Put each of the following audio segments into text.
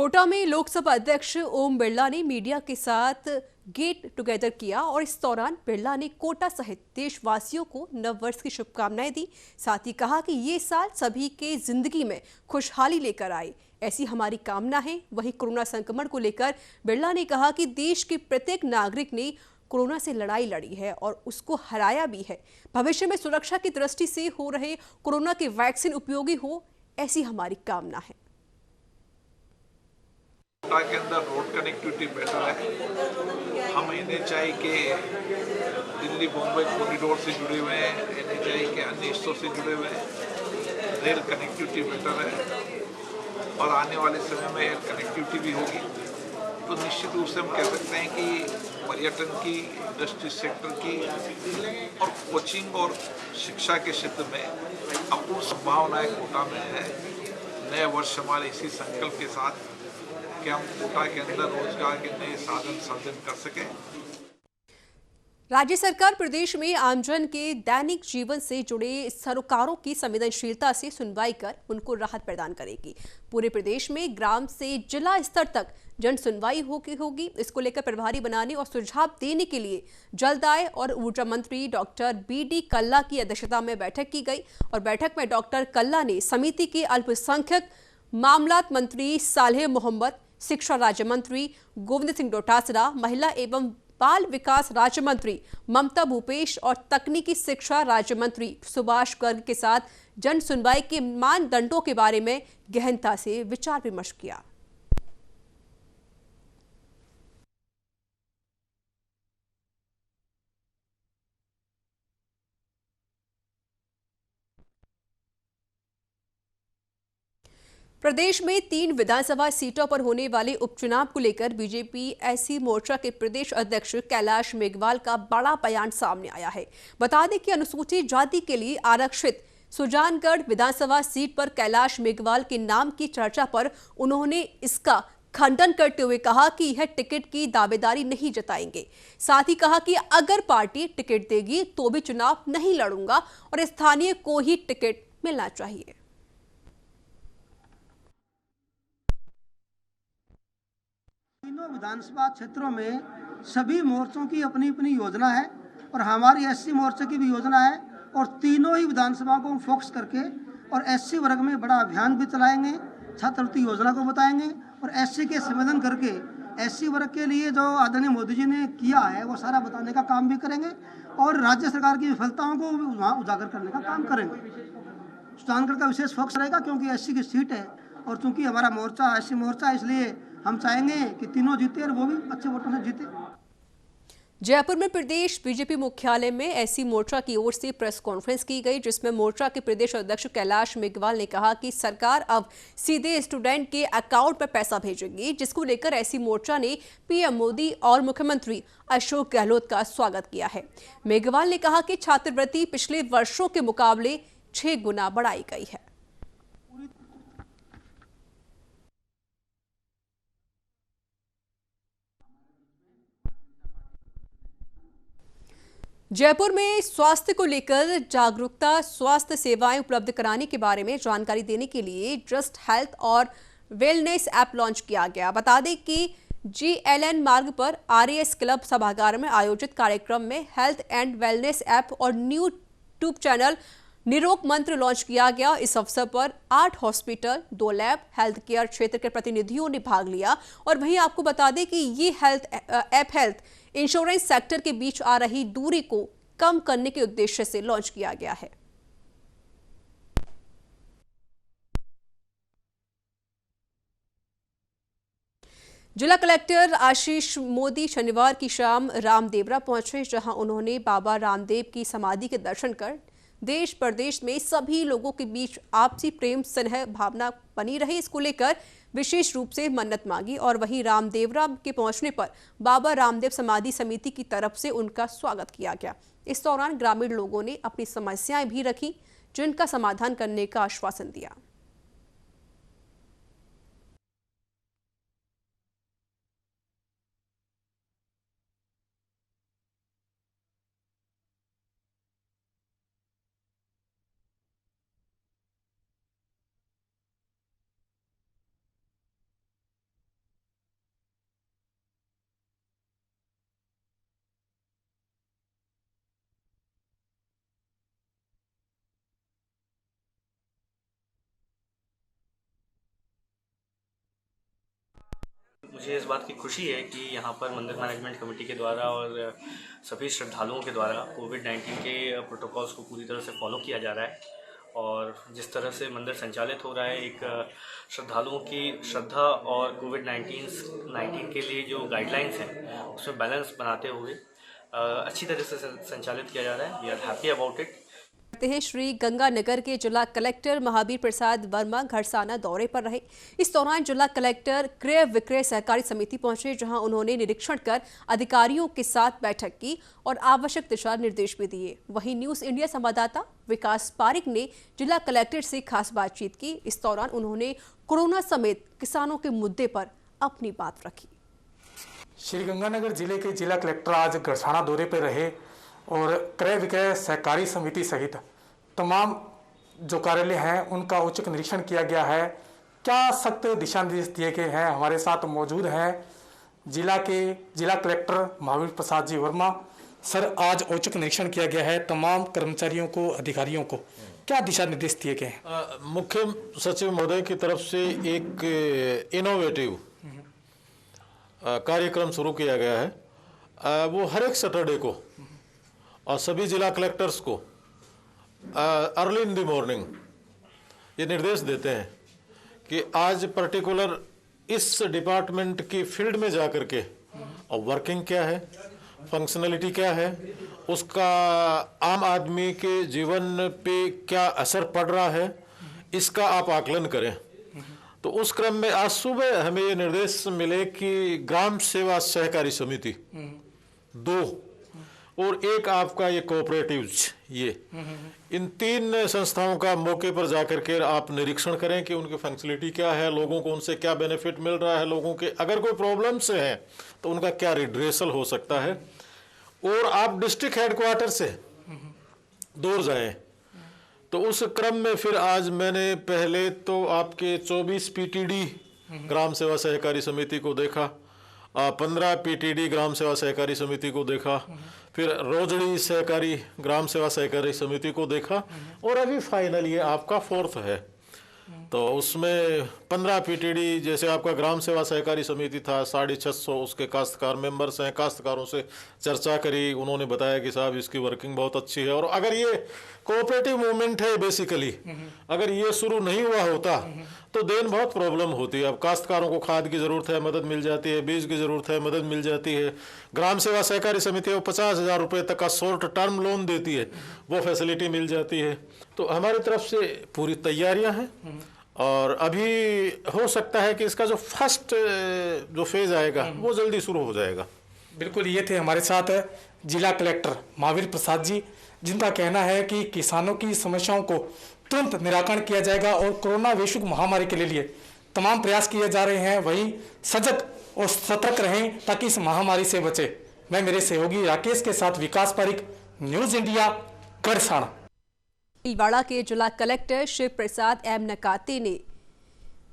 कोटा में लोकसभा अध्यक्ष ओम बिरला ने मीडिया के साथ गेट टुगेदर किया और इस दौरान बिरला ने कोटा सहित देशवासियों को नववर्ष की शुभकामनाएं दी। साथ ही कहा कि ये साल सभी के जिंदगी में खुशहाली लेकर आए, ऐसी हमारी कामना है। वहीं कोरोना संक्रमण को लेकर बिरला ने कहा कि देश के प्रत्येक नागरिक ने कोरोना से लड़ाई लड़ी है और उसको हराया भी है। भविष्य में सुरक्षा की दृष्टि से हो रहे कोरोना के वैक्सीन उपयोगी हो, ऐसी हमारी कामना है। कोटा के अंदर रोड कनेक्टिविटी बेटर है। हम एनएचआई के दिल्ली बॉम्बे कॉरिडोर से जुड़े हुए हैं, एनएचआई के अन्य हिस्सों से जुड़े हुए हैं। रेल कनेक्टिविटी बेटर है और आने वाले समय में एयर कनेक्टिविटी भी होगी। तो निश्चित रूप से हम कह सकते हैं कि पर्यटन की, इंडस्ट्री सेक्टर की और कोचिंग और शिक्षा के क्षेत्र में अपूर्व संभावनाएं कोटा में है। नए वर्ष हमारे इसी संकल्प के साथ कि हम कोटा के अंदर रोजगार के नए साधन सर्जन कर सकें। राज्य सरकार प्रदेश में आमजन के दैनिक जीवन से जुड़े सरोकारों की संवेदनशीलता से सुनवाई कर उनको राहत प्रदान करेगी। पूरे प्रदेश में ग्राम से जिला स्तर तक जन सुनवाई होगी। इसको लेकर प्रभारी बनाने और सुझाव देने के लिए जलदाय और ऊर्जा मंत्री डॉक्टर बी.डी. कल्ला की अध्यक्षता में बैठक की गई और बैठक में डॉक्टर कल्ला ने समिति के अल्पसंख्यक मामलात मंत्री सालेह मोहम्मद, शिक्षा राज्य मंत्री गोविंद सिंह डोटासरा, महिला एवं बाल विकास राज्य मंत्री ममता भूपेश और तकनीकी शिक्षा राज्य मंत्री सुभाष गर्ग के साथ जन सुनवाई के मानदंडों के बारे में गहनता से विचार विमर्श किया। प्रदेश में 3 विधानसभा सीटों पर होने वाले उपचुनाव को लेकर बीजेपी एससी मोर्चा के प्रदेश अध्यक्ष कैलाश मेघवाल का बड़ा बयान सामने आया है। बता दें कि अनुसूचित जाति के लिए आरक्षित सुजानगढ़ विधानसभा सीट पर कैलाश मेघवाल के नाम की चर्चा पर उन्होंने इसका खंडन करते हुए कहा कि यह टिकट की दावेदारी नहीं जताएंगे। साथ ही कहा कि अगर पार्टी टिकट देगी तो भी चुनाव नहीं लड़ूंगा और स्थानीय को ही टिकट मिलना चाहिए। तीनों विधानसभा क्षेत्रों में सभी मोर्चों की अपनी अपनी योजना है और हमारी एससी मोर्चे की भी योजना है और तीनों ही विधानसभा को फोकस करके और एससी वर्ग में बड़ा अभियान भी चलाएंगे, छात्रवृत्ति योजना को बताएंगे और एससी के संवेदन करके एससी वर्ग के लिए जो आदरणीय मोदी जी ने किया है वो सारा बताने का काम भी करेंगे और राज्य सरकार की विफलताओं को वहाँ उजागर करने का काम करेंगे। सुजानगढ़ का विशेष फोकस रहेगा क्योंकि एससी की सीट है और चूंकि हमारा मोर्चा एससी मोर्चा है, इसलिए हम चाहेंगे कि तीनों जीते और वो भी अच्छे वोटों से जीते। जयपुर में प्रदेश बीजेपी मुख्यालय में एससी मोर्चा की ओर से प्रेस कॉन्फ्रेंस की गई, जिसमें मोर्चा के प्रदेश अध्यक्ष कैलाश मेघवाल ने कहा कि सरकार अब सीधे स्टूडेंट के अकाउंट में पैसा भेजेगी, जिसको लेकर एससी मोर्चा ने पीएम मोदी और मुख्यमंत्री अशोक गहलोत का स्वागत किया है। मेघवाल ने कहा कि छात्रवृत्ति पिछले वर्षों के मुकाबले 6 गुना बढ़ाई गई है। जयपुर में स्वास्थ्य को लेकर जागरूकता, स्वास्थ्य सेवाएं उपलब्ध कराने के बारे में जानकारी देने के लिए जस्ट हेल्थ और वेलनेस ऐप लॉन्च किया गया। बता दें कि जीएलएन मार्ग पर आरएएस क्लब सभागार में आयोजित कार्यक्रम में हेल्थ एंड वेलनेस ऐप और न्यू ट्यूब चैनल निरोग मंत्र लॉन्च किया गया। इस अवसर पर 8 हॉस्पिटल, 2 लैब, हेल्थ केयर क्षेत्र के प्रतिनिधियों ने भाग लिया और वहीं आपको बता दें कि ये हेल्थ इंश्योरेंस सेक्टर के बीच आ रही दूरी को कम करने के उद्देश्य से लॉन्च किया गया है। जिला कलेक्टर आशीष मोदी शनिवार की शाम रामदेवरा पहुंचे, जहां उन्होंने बाबा रामदेव की समाधि के दर्शन कर देश प्रदेश में सभी लोगों के बीच आपसी प्रेम स्नेह भावना बनी रहे, इसको लेकर विशेष रूप से मन्नत मांगी और वहीं रामदेवरा के पहुंचने पर बाबा रामदेव समाधि समिति की तरफ से उनका स्वागत किया गया। इस दौरान ग्रामीण लोगों ने अपनी समस्याएं भी रखी, जिनका समाधान करने का आश्वासन दिया। मुझे इस बात की खुशी है कि यहाँ पर मंदिर मैनेजमेंट कमेटी के द्वारा और सभी श्रद्धालुओं के द्वारा कोविड-19 के प्रोटोकॉल्स को पूरी तरह से फॉलो किया जा रहा है। और जिस तरह से मंदिर संचालित हो रहा है, एक श्रद्धालुओं की श्रद्धा और कोविड-19 के लिए जो गाइडलाइंस हैं उसमें बैलेंस बनाते हुए अच्छी तरह से संचालित किया जा रहा है। We are happy about it. हैं श्री गंगानगर के जिला कलेक्टर महावीर प्रसाद वर्मा घड़साना दौरे पर रहे। इस दौरान जिला कलेक्टर क्रय विक्रय सहकारी समिति पहुंचे, जहां उन्होंने निरीक्षण कर अधिकारियों के साथ बैठक की और आवश्यक दिशा निर्देश भी दिए। वहीं न्यूज इंडिया संवाददाता विकास पारिक ने जिला कलेक्टर से खास बातचीत की। इस दौरान उन्होंने कोरोना समेत किसानों के मुद्दे पर अपनी बात रखी। श्री गंगानगर जिले के जिला कलेक्टर आज घड़साना दौरे पर रहे और क्रय विक्रय सहकारी समिति सहित तमाम जो कार्यालय हैं उनका औचक निरीक्षण किया गया है। क्या सख्त दिशा निर्देश दिए गए हैं? हमारे साथ मौजूद हैं जिला कलेक्टर महावीर प्रसाद जी वर्मा। सर, आज औचक निरीक्षण किया गया है तमाम कर्मचारियों को, अधिकारियों को, क्या दिशा निर्देश दिए गए हैं? मुख्य सचिव महोदय की तरफ से एक इनोवेटिव कार्यक्रम शुरू किया गया है। वो हर एक सैटरडे को और सभी जिला कलेक्टर्स को अर्ली इन द मॉर्निंग ये निर्देश देते हैं कि आज पर्टिकुलर इस डिपार्टमेंट की फील्ड में जा कर के और वर्किंग क्या है, फंक्शनलिटी क्या है, उसका आम आदमी के जीवन पे क्या असर पड़ रहा है, इसका आप आकलन करें। तो उस क्रम में आज सुबह हमें ये निर्देश मिले कि ग्राम सेवा सहकारी समिति 2 और एक आपका ये कोऑपरेटिव्स, ये इन 3 संस्थाओं का मौके पर जाकर के आप निरीक्षण करें कि उनकी फंक्शनलिटी क्या है, लोगों को उनसे क्या बेनिफिट मिल रहा है, लोगों के अगर कोई प्रॉब्लम्स हैं तो उनका क्या रिड्रेसल हो सकता है। और आप डिस्ट्रिक्ट हेडक्वार्टर से दूर जाएं। तो उस क्रम में फिर आज मैंने पहले तो आपके 24 पीटीडी ग्राम सेवा सहकारी समिति को देखा, 15 पीटीडी ग्राम सेवा सहकारी समिति को देखा, फिर रोजड़ी सहकारी ग्राम सेवा सहकारी समिति को देखा और अभी फाइनल ये आपका 4th है। तो उसमें 15 पीटीडी जैसे आपका ग्राम सेवा सहकारी समिति था 650 उसके काश्तकार मेंबर्स हैं। काश्तकारों से चर्चा करी, उन्होंने बताया कि साहब इसकी वर्किंग बहुत अच्छी है और अगर ये कोऑपरेटिव मूवमेंट है बेसिकली, अगर ये शुरू नहीं हुआ होता तो देन बहुत प्रॉब्लम होती है। अब काश्तकारों को खाद की ज़रूरत है, मदद मिल जाती है, बीज की ज़रूरत है, मदद मिल जाती है। ग्राम सेवा सहकारी समिति वो 50,000 रुपये तक का शॉर्ट टर्म लोन देती है, वो फैसिलिटी मिल जाती है। तो हमारी तरफ से पूरी तैयारियां हैं और अभी हो सकता है कि इसका जो फर्स्ट जो फेज आएगा वो जल्दी शुरू हो जाएगा। बिल्कुल, ये थे हमारे साथ जिला कलेक्टर महावीर प्रसाद जी, जिनका कहना है कि किसानों की समस्याओं को तुरंत निराकरण किया जाएगा और कोरोना वैश्विक महामारी के लिए तमाम प्रयास किए जा रहे हैं। वहीं सजग और सतर्क रहें ताकि इस महामारी से बचे। मैं मेरे सहयोगी राकेश के साथ विकास पारिक, न्यूज इंडिया, घड़साना। भीलवाड़ा के जिला कलेक्टर शिव प्रसाद एम नकाते ने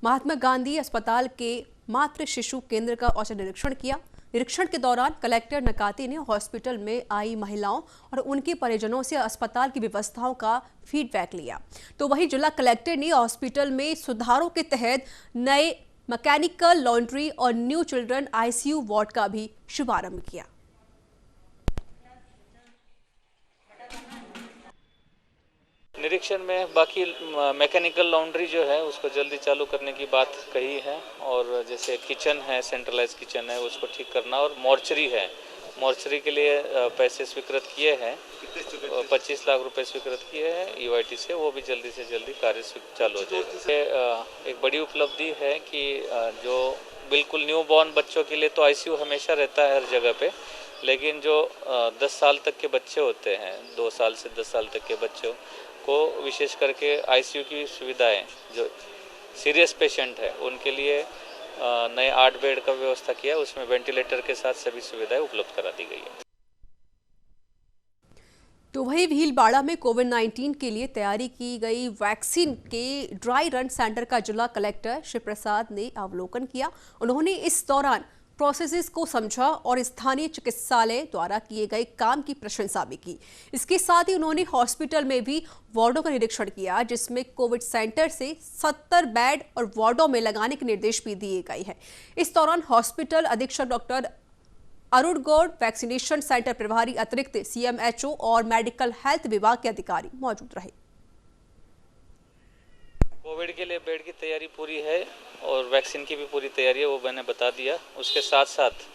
महात्मा गांधी अस्पताल के मातृ शिशु केंद्र का औचक निरीक्षण किया। निरीक्षण के दौरान कलेक्टर नकाते ने हॉस्पिटल में आई महिलाओं और उनके परिजनों से अस्पताल की व्यवस्थाओं का फीडबैक लिया। तो वहीं जिला कलेक्टर ने हॉस्पिटल में सुधारों के तहत नए मैकेनिकल लॉन्ड्री और न्यू चिल्ड्रन आईसीयू वार्ड का भी शुभारंभ किया। निरीक्षण में बाकी मैकेनिकल लॉन्ड्री जो है उसको जल्दी चालू करने की बात कही है और जैसे किचन है, सेंट्रलाइज किचन है, उसको ठीक करना और मॉर्चरी है, मॉर्चरी के लिए पैसे स्वीकृत किए हैं, 25 लाख रुपए स्वीकृत किए हैं यूआईटी से, वो भी जल्दी से जल्दी कार्य चालू हो जाएगा। एक बड़ी उपलब्धि है कि जो बिल्कुल न्यू बॉर्न बच्चों के लिए तो आईसीयू हमेशा रहता है हर जगह पे, लेकिन जो 10 साल तक के बच्चे होते हैं, 2 साल से 10 साल तक के बच्चों को विशेष करके आईसीयू की सुविधाएं, जो सीरियस पेशेंट है उनके लिए नए 8 बेड का व्यवस्था किया है, उसमें वेंटिलेटर के साथ सभी सुविधाएं उपलब्ध करा दी गई है। तो वही भीलवाड़ा में कोविड-19 के लिए तैयारी की गई वैक्सीन के ड्राई रन सेंटर का जिला कलेक्टर शिव प्रसाद ने अवलोकन किया। उन्होंने इस दौरान प्रोसेसेस को समझा और स्थानीय चिकित्सालय द्वारा किए गए काम की प्रशंसा भी की। इसके साथ ही उन्होंने हॉस्पिटल में भी वार्डों का निरीक्षण किया, जिसमें कोविड सेंटर से 70 बेड और वार्डों में लगाने के निर्देश भी दिए गए हैं। इस दौरान हॉस्पिटल अधीक्षक doctor Arun Gaur, vaccination centre प्रभारी अतिरिक्त CMHO और मेडिकल हेल्थ विभाग के अधिकारी मौजूद रहे। कोविड के लिए बेड की तैयारी पूरी है और वैक्सीन की भी पूरी तैयारी है, वो मैंने बता दिया। उसके साथ साथ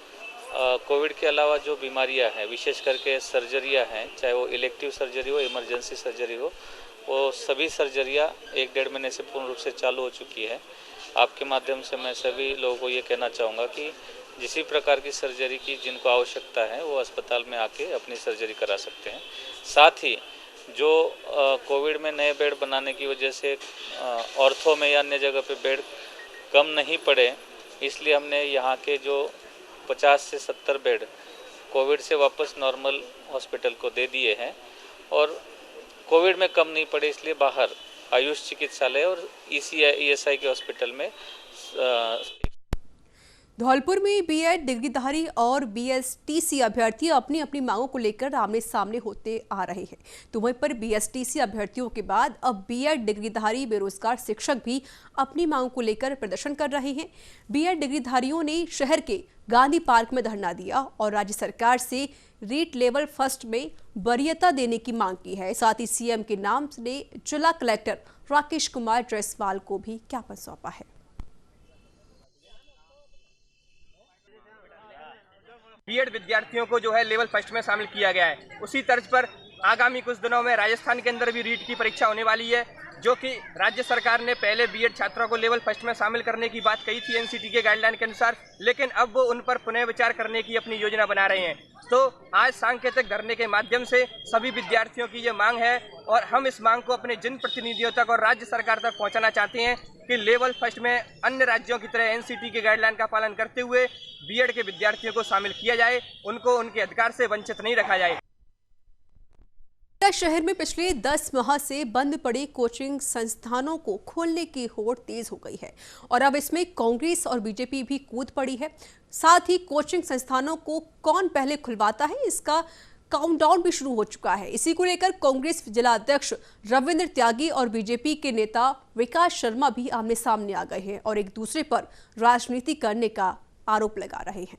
कोविड के अलावा जो बीमारियां हैं, विशेष करके सर्जरियां हैं, चाहे वो इलेक्टिव सर्जरी हो, इमरजेंसी सर्जरी हो, वो सभी सर्जरियां 1-1.5 महीने से पूर्ण रूप से चालू हो चुकी है। आपके माध्यम से मैं सभी लोगों को ये कहना चाहूँगा कि जिस प्रकार की सर्जरी की जिनको आवश्यकता है वो अस्पताल में आके अपनी सर्जरी करा सकते हैं। साथ ही जो कोविड में नए बेड बनाने की वजह से ऑर्थो में या अन्य जगह पे बेड कम नहीं पड़े, इसलिए हमने यहाँ के जो 50 से 70 बेड कोविड से वापस नॉर्मल हॉस्पिटल को दे दिए हैं और कोविड में कम नहीं पड़े इसलिए बाहर आयुष चिकित्सालय और ESI के हॉस्पिटल में धौलपुर में बीएड डिग्रीधारी और BSTC अभ्यर्थी अपनी अपनी मांगों को लेकर आमने सामने होते आ रहे हैं। तो वहीं पर BSTC अभ्यर्थियों के बाद अब बीएड डिग्रीधारी बेरोजगार शिक्षक भी अपनी मांगों को लेकर प्रदर्शन कर रहे हैं। बीएड डिग्रीधारियों ने शहर के गांधी पार्क में धरना दिया और राज्य सरकार से रीट लेवल फर्स्ट में वरीयता देने की मांग की है। साथ ही CM के नाम ने जिला कलेक्टर राकेश कुमार जायसवाल को भी ज्ञापन सौंपा है। बीएड विद्यार्थियों को जो है लेवल फर्स्ट में शामिल किया गया है। उसी तर्ज पर आगामी कुछ दिनों में राजस्थान के अंदर भी रीट की परीक्षा होने वाली है, जो कि राज्य सरकार ने पहले बीएड छात्रों को लेवल फर्स्ट में शामिल करने की बात कही थी NCT के गाइडलाइन के अनुसार, लेकिन अब वो उन पर पुनः विचार करने की अपनी योजना बना रहे हैं। तो आज सांकेतिक धरने के माध्यम से सभी विद्यार्थियों की ये मांग है और हम इस मांग को अपने जनप्रतिनिधियों तक और राज्य सरकार तक पहुंचाना चाहते हैं कि लेवल फर्स्ट में अन्य राज्यों की तरह NCT के गाइडलाइन का पालन करते हुए बीएड के विद्यार्थियों को शामिल किया जाए, उनको उनके अधिकार से वंचित नहीं रखा जाए। शहर में पिछले 10 माह से बंद पड़े कोचिंग संस्थानों को खोलने की होड़ तेज हो गई है और अब इसमें कांग्रेस और बीजेपी भी कूद पड़ी है। साथ ही कोचिंग संस्थानों को कौन पहले खुलवाता है, इसका काउंटडाउन भी शुरू हो चुका है। इसी को लेकर कांग्रेस जिला अध्यक्ष रविंद्र त्यागी और बीजेपी के नेता विकास शर्मा भी आमने सामने आ गए हैं और एक दूसरे पर राजनीति करने का आरोप लगा रहे हैं।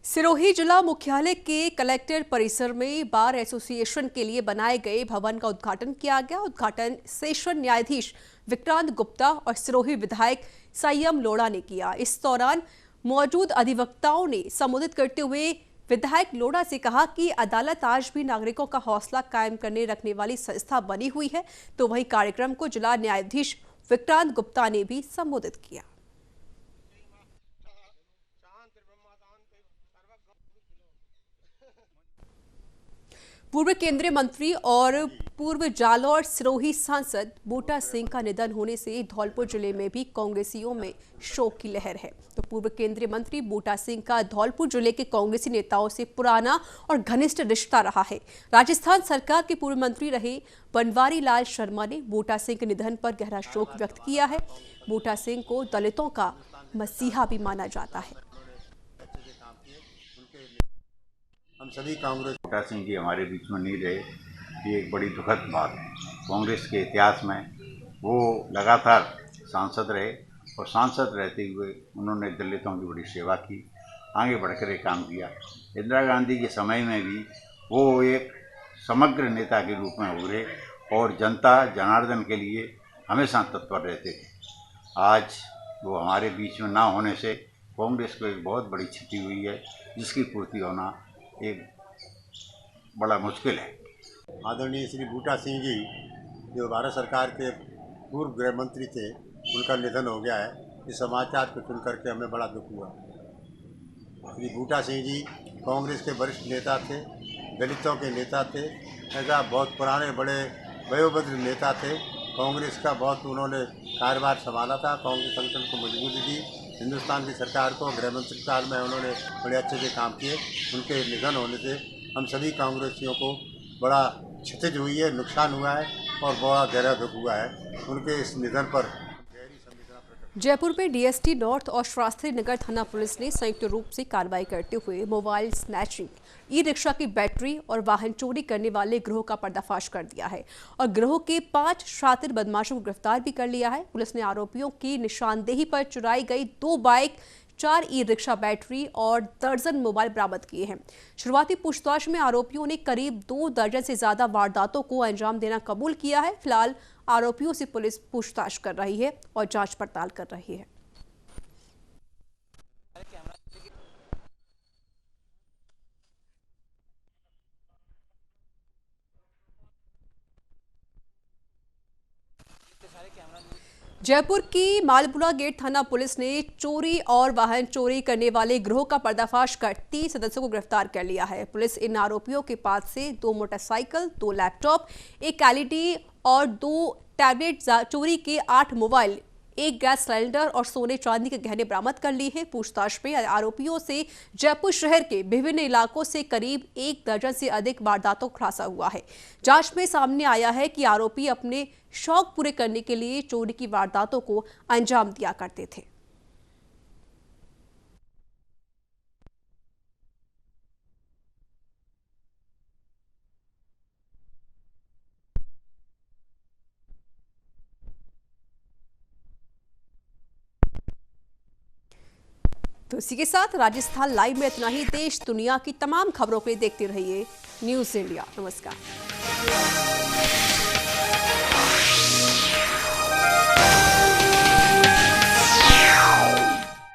सिरोही जिला मुख्यालय के कलेक्टर परिसर में बार एसोसिएशन के लिए बनाए गए भवन का उद्घाटन किया गया। उद्घाटन सेशन न्यायाधीश विक्रांत गुप्ता और सिरोही विधायक संयम लोढ़ा ने किया। इस दौरान मौजूद अधिवक्ताओं ने संबोधित करते हुए विधायक लोढ़ा से कहा कि अदालत आज भी नागरिकों का हौसला कायम करने रखने वाली संस्था बनी हुई है। तो वहीं कार्यक्रम को जिला न्यायाधीश विक्रांत गुप्ता ने भी संबोधित किया। पूर्व केंद्रीय मंत्री और पूर्व जालौर सिरोही सांसद बूटा सिंह का निधन होने से धौलपुर जिले में भी कांग्रेसियों में शोक की लहर है। तो पूर्व केंद्रीय मंत्री बूटा सिंह का धौलपुर जिले के कांग्रेसी नेताओं से पुराना और घनिष्ठ रिश्ता रहा है। राजस्थान सरकार के पूर्व मंत्री रहे बनवारी लाल शर्मा ने बूटा सिंह के निधन पर गहरा शोक व्यक्त किया है। बूटा सिंह को दलितों का मसीहा भी माना जाता है। हम सभी कांग्रेस बूटा सिंह जी हमारे बीच में नहीं रहे, ये एक बड़ी दुखद बात है। कांग्रेस के इतिहास में वो लगातार सांसद रहे और सांसद रहते हुए उन्होंने दलितों की बड़ी सेवा की, आगे बढ़कर एक काम किया। इंदिरा गांधी के समय में भी वो एक समग्र नेता के रूप में उभरे और जनता जनार्दन के लिए हमेशा तत्पर रहते थे। आज वो हमारे बीच में ना होने से कांग्रेस को एक बहुत बड़ी क्षति हुई है, जिसकी पूर्ति होना एक बड़ा मुश्किल है। आदरणीय श्री बूटा सिंह जी जो भारत सरकार के पूर्व गृह मंत्री थे, उनका निधन हो गया है। इस समाचार को सुन करके हमें बड़ा दुख हुआ। श्री बूटा सिंह जी कांग्रेस के वरिष्ठ नेता थे, दलितों के नेता थे, ऐसा बहुत पुराने बड़े वयोवृद्ध नेता थे। कांग्रेस का बहुत उन्होंने कार्यभार संभाला था, कांग्रेस संगठन को मजबूती दी। हिंदुस्तान की सरकार को गृह मंत्री काल में उन्होंने बड़े अच्छे से काम किए। उनके निधन होने से हम सभी कांग्रेसियों को बड़ा क्षतिज हुई है, नुकसान हुआ है। और बड़ा गहरा दुख हुआ है उनके इस निधन पर। जयपुर में डीएसटी नॉर्थ और शास्त्री नगर थाना पुलिस ने संयुक्त रूप से कार्रवाई करते हुए मोबाइल स्नैचिंग, ई रिक्शा की बैटरी और वाहन चोरी करने वाले गिरोह का पर्दाफाश कर दिया है और गिरोह के 5 शातिर बदमाशों को गिरफ्तार भी कर लिया है। पुलिस ने आरोपियों की निशानदेही पर चुराई गई 2 बाइक, 4 ई रिक्शा बैटरी और दर्जन मोबाइल बरामद किए हैं। शुरुआती पूछताछ में आरोपियों ने करीब 2 दर्जन से ज्यादा वारदातों को अंजाम देना कबूल किया है। फिलहाल आरोपियों से पुलिस पूछताछ कर रही है और जांच पड़ताल कर रही है। जयपुर की मालपुरा गेट थाना पुलिस ने चोरी और वाहन चोरी करने वाले गिरोह का पर्दाफाश कर 30 सदस्यों को गिरफ्तार कर लिया है। पुलिस इन आरोपियों के पास से 2 मोटरसाइकिल, 2 लैपटॉप, 1 एलईडी और 2 टैबलेट, चोरी के 8 मोबाइल, 1 गैस सिलेंडर और सोने चांदी के गहने बरामद कर लिए हैं। पूछताछ में आरोपियों से जयपुर शहर के विभिन्न इलाकों से करीब 1 दर्जन से अधिक वारदातों को खुलासा हुआ है। जांच में सामने आया है कि आरोपी अपने शौक पूरे करने के लिए चोरी की वारदातों को अंजाम दिया करते थे। तो इसी के साथ राजस्थान लाइव में इतना ही। देश दुनिया की तमाम खबरों के लिए देखते रहिए न्यूज़ इंडिया। नमस्कार।